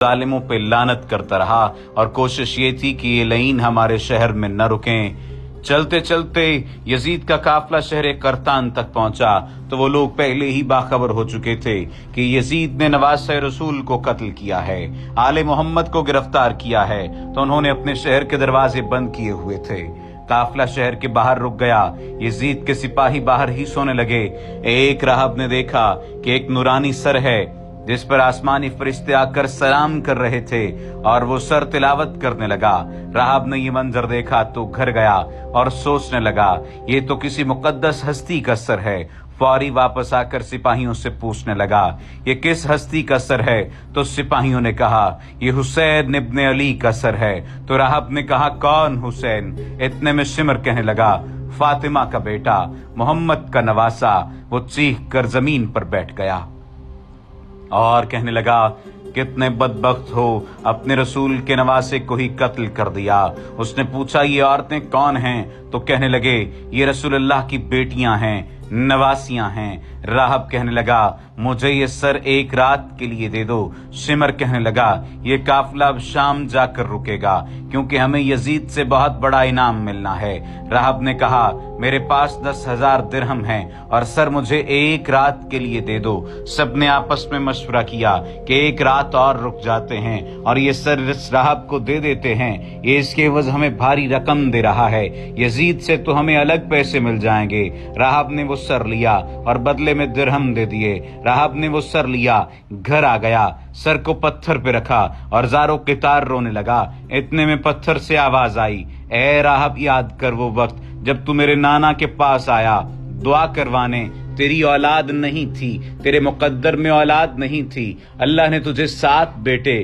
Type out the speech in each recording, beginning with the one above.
ظالموں پہ لعنت کرتا رہا اور کوشش یہ تھی کہ یہ لعین ہمارے شہر میں نہ رکیں۔ چلتے چلتے یزید کا قافلہ شہر قرطان تک پہنچا تو وہ لوگ پہلے ہی باخبر ہو چکے تھے کہ یزید نے نواسہ رسول کو قتل کیا ہے، آل محمد کو گرفتار کیا ہے، تو انہوں نے اپنے شہر کے دروازے بند کیے ہوئے تھے۔ قافلہ شہر کے باہر رک گیا، یزید کے سپاہی باہر ہی سونے لگے۔ ایک راہب نے دیکھا کہ ایک نورانی سر ہے جس پر آسمانی فرشتے آ کر سلام کر رہے تھے اور وہ سر تلاوت کرنے لگا۔ راہب نے یہ منظر دیکھا تو گھر گیا اور سوچنے لگا یہ تو کسی مقدس ہستی کا سر ہے۔ فوری واپس آ کر سپاہیوں سے پوچھنے لگا یہ کس ہستی کا سر ہے؟ تو سپاہیوں نے کہا یہ حسین ابن علی کا سر ہے۔ تو راہب نے کہا کون حسین؟ اتنے میں شمر کہنے لگا فاطمہ کا بیٹا، محمد کا نواسہ۔ وہ چیخ کر زمین پر بیٹھ گیا اور کہنے لگا کتنے بدبخت ہو، اپنے رسول کے نواسے کو ہی قتل کر دیا۔ اس نے پوچھا یہ عورتیں کون ہیں؟ تو کہنے لگے یہ رسول اللہ کی بیٹیاں ہیں، نواسیاں ہیں۔ راہب کہنے لگا مجھے یہ سر ایک رات کے لیے دے دو۔ شمر کہنے لگا یہ قافلہ اب شام جا کر رکے گا کیونکہ ہمیں یزید سے بہت بڑا انعام ملنا ہے۔ راہب نے کہا میرے پاس 10,000 درہم ہیں اور سر مجھے ایک رات کے لیے دے دو۔ سب نے آپس میں مشورہ کیا کہ ایک رات اور رک جاتے ہیں اور یہ سر اس راہب کو دے دیتے ہیں، یہ اس کے عوض ہمیں بھاری رقم دے رہا ہے، یزید سے تو ہمیں الگ پیسے مل جائیں گے۔ راہب نے وہ سر لیا اور بدلے میں درہم دے دیے۔ راہب نے وہ سر لیا، گھر آ گیا، سر کو پتھر پہ رکھا اور زارو قطار رونے لگا۔ اتنے میں پتھر سے آواز آئی اے راہب یاد کر وہ وقت جب تو میرے نانا کے پاس آیا دعا کروانے، تیری اولاد نہیں تھی، تیرے مقدر میں اولاد نہیں تھی، اللہ نے تجھے 7 بیٹے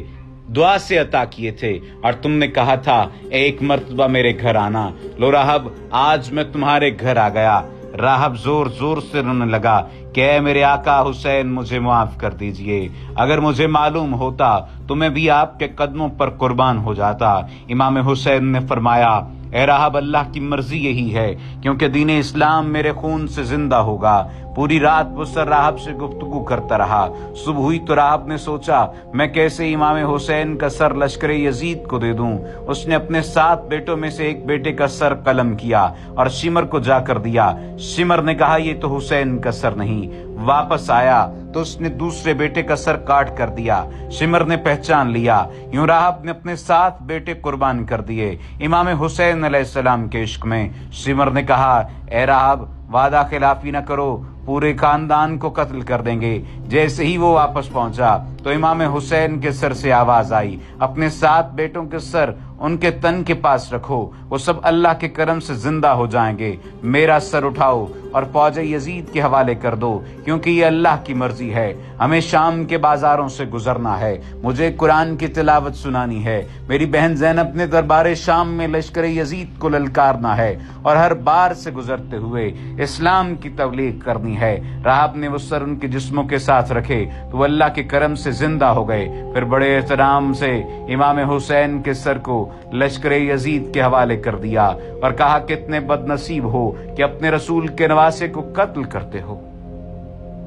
دعا سے عطا کیے تھے اور تم نے کہا تھا ایک مرتبہ میرے گھر آنا۔ لو راہب آج میں تمہارے گھر آ گیا۔ راہب زور زور سے رونے لگا کہ اے میرے آقا حسین مجھے معاف کر دیجئے، اگر مجھے معلوم ہوتا تو میں بھی آپ کے قدموں پر قربان ہو جاتا۔ امام حسین نے فرمایا اے راہب اللہ کی مرضی یہی ہے کیونکہ دین اسلام میرے خون سے زندہ ہوگا۔ پوری رات وہ سر راہب سے گفتگو کرتا رہا۔ صبح ہوئی تو راہب نے سوچا میں کیسے امام حسین کا سر لشکر یزید کو دے دوں۔ اس نے اپنے 7 بیٹوں میں سے ایک بیٹے کا سر قلم کیا اور شمر کو جا کر دیا۔ شمر نے کہا یہ تو حسین کا سر نہیں۔ واپس آیا تو اس نے دوسرے بیٹے کا سر کاٹ کر دیا۔ شمر نے پہچان لیا، یوں راہب نے اپنے 7 بیٹے قربان کر دیے امام حسین علیہ السلام کے عشق میں۔ شمر نے کہا اے راہب وعدہ خلافی نہ کرو، پورے خاندان کو قتل کر دیں گے۔ جیسے ہی وہ واپس پہنچا تو امام حسین کے سر سے آواز آئی اپنے 7 بیٹوں کے سر ان کے تن کے پاس رکھو، وہ سب اللہ کے کرم سے زندہ ہو جائیں گے۔ میرا سر اٹھاؤ اور فوج یزید کے حوالے کر دو کیونکہ یہ اللہ کی مرضی ہے۔ ہمیں شام کے بازاروں سے گزرنا ہے، مجھے قرآن کی تلاوت سنانی ہے، میری بہن زینب نے دربار شام میں لشکر یزید کو للکارنا ہے اور ہر بار سے گزرتے ہوئے اسلام کی تبلیغ کرنی ہے۔ راہب نے وہ سر ان کے جسموں کے ساتھ رکھے تو وہ اللہ کے کرم سے زندہ ہو گئے۔ پھر بڑے احترام سے امام حسین کے سر کو لشکر یزید کے حوالے کر دیا اور کہا کتنے بد نصیب ہو کہ اپنے رسول کے نواسے کو قتل کرتے ہو،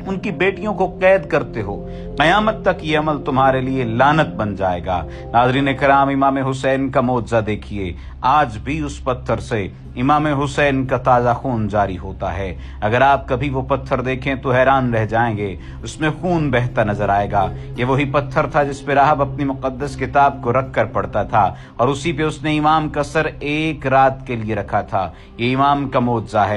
ان کی بیٹیوں کو قید کرتے ہو، قیامت تک یہ عمل تمہارے لیے لعنت بن جائے گا۔ ناظرین کرام امام حسین کا معجزہ دیکھیے، آج بھی اس پتھر سے امام حسین کا تازہ خون جاری ہوتا ہے۔ اگر آپ کبھی وہ پتھر دیکھیں تو حیران رہ جائیں گے، اس میں خون بہتا نظر آئے گا۔ یہ وہی پتھر تھا جس پہ راہب اپنی مقدس کتاب کو رکھ کر پڑھتا تھا اور اسی پہ اس نے امام کا سر ایک رات کے لیے رکھا تھا۔ یہ امام کا معجزہ ہے۔